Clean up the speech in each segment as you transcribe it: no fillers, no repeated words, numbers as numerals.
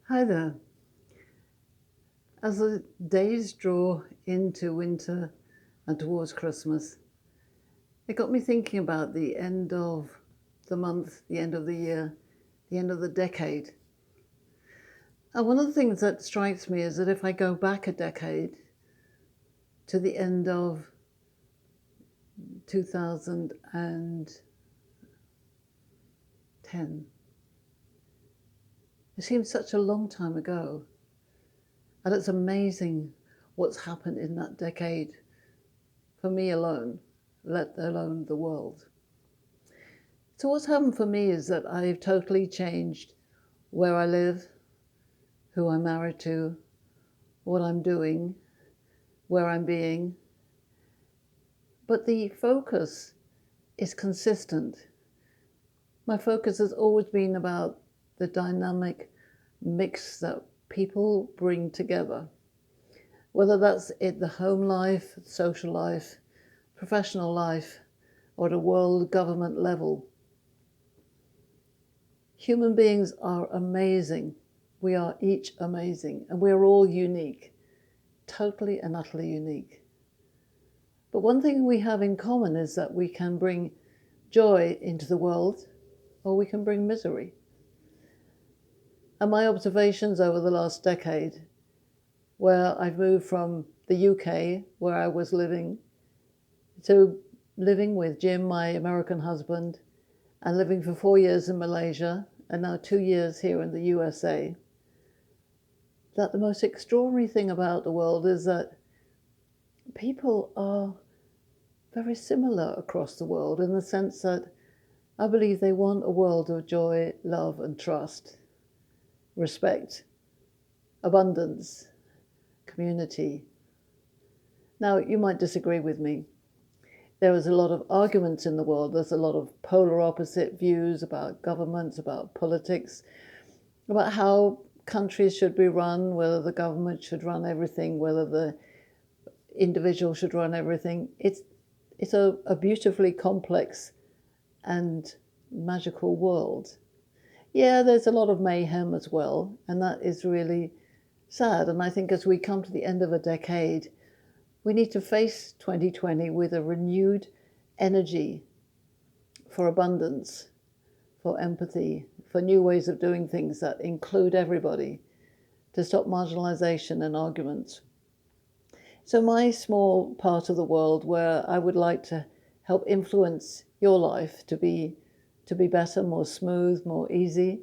Hi there. As the days draw into winter and towards Christmas, it got me thinking about the end of the month, the end of the year, the end of the decade. And one of the things that strikes me is that if I go back a decade to the end of 2010, it seems such a long time ago. And it's amazing what's happened in that decade for me alone, let alone the world. So what's happened for me is that I've totally changed where I live, who I'm married to, what I'm doing, where I'm being. But the focus is consistent. My focus has always been about the dynamic mix that people bring together, whether that's in the home life, social life, professional life, or at a world government level. Human beings are amazing. We are each amazing, and we're all unique, totally and utterly unique. But one thing we have in common is that we can bring joy into the world, or we can bring misery. And my observations over the last decade, where I've moved from the UK, where I was living, to living with Jim, my American husband, and living for 4 years in Malaysia, and now 2 years here in the USA, that the most extraordinary thing about the world is that people are very similar across the world in the sense that I believe they want a world of joy, love, and trust, respect, abundance, community. Now, you might disagree with me. There is a lot of arguments in the world. There's a lot of polar opposite views about governments, about politics, about how countries should be run, whether the government should run everything, whether the individual should run everything. It's a beautifully complex and magical world. Yeah, there's a lot of mayhem as well, and that is really sad. And I think as we come to the end of a decade, we need to face 2020 with a renewed energy for abundance, for empathy, for new ways of doing things that include everybody, to stop marginalization and arguments. So my small part of the world where I would like to help influence your life to be better, more smooth, more easy,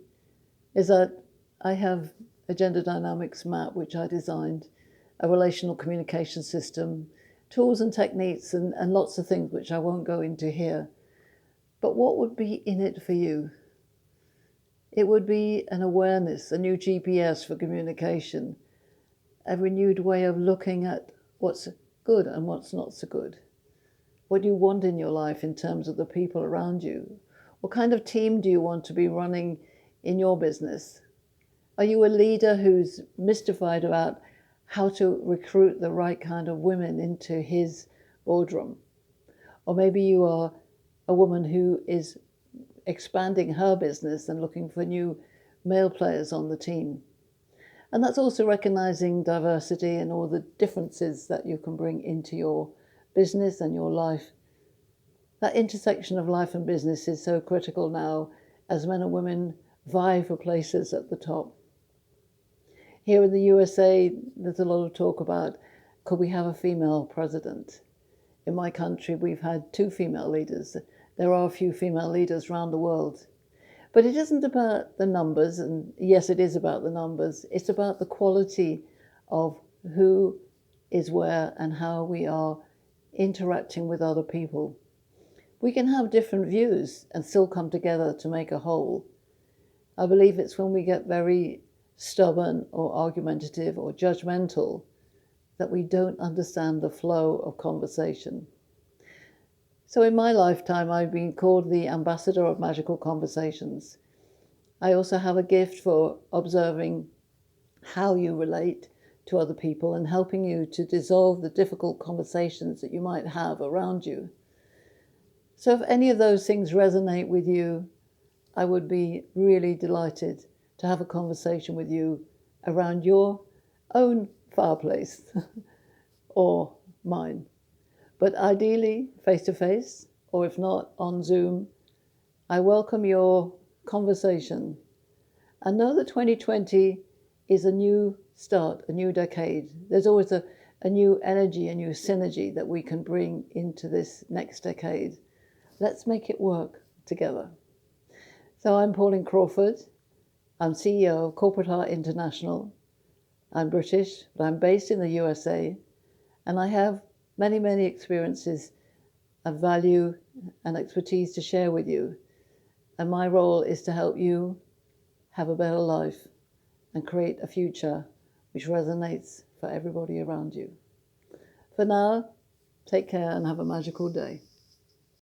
is that I have a gender dynamics map which I designed, a relational communication system, tools and techniques, and lots of things which I won't go into here. But what would be in it for you? It would be an awareness, a new GPS for communication, a renewed way of looking at what's good and what's not so good. What do you want in your life in terms of the people around you? What kind of team do you want to be running in your business? Are you a leader who's mystified about how to recruit the right kind of women into his boardroom? Or maybe you are a woman who is expanding her business and looking for new male players on the team. And that's also recognizing diversity and all the differences that you can bring into your business and your life. That intersection of life and business is so critical now as men and women vie for places at the top. Here in the USA, there's a lot of talk about, could we have a female president? In my country, we've had 2 female leaders. There are a few female leaders around the world. But it isn't about the numbers, and yes, it is about the numbers. It's about the quality of who is where and how we are interacting with other people. We can have different views and still come together to make a whole. I believe it's when we get very stubborn or argumentative or judgmental that we don't understand the flow of conversation. So in my lifetime, I've been called the ambassador of magical conversations. I also have a gift for observing how you relate to other people and helping you to dissolve the difficult conversations that you might have around you. So if any of those things resonate with you, I would be really delighted to have a conversation with you around your own fireplace or mine. But ideally, face-to-face, or if not, on Zoom. I welcome your conversation. I know that 2020 is a new start, a new decade. There's always a new energy, a new synergy that we can bring into this next decade. Let's make it work together. So I'm Pauline Crawford. I'm CEO of Corporate Heart International. I'm British, but I'm based in the USA, and I have many, many experiences of value and expertise to share with you. And my role is to help you have a better life and create a future which resonates for everybody around you. For now, take care and have a magical day.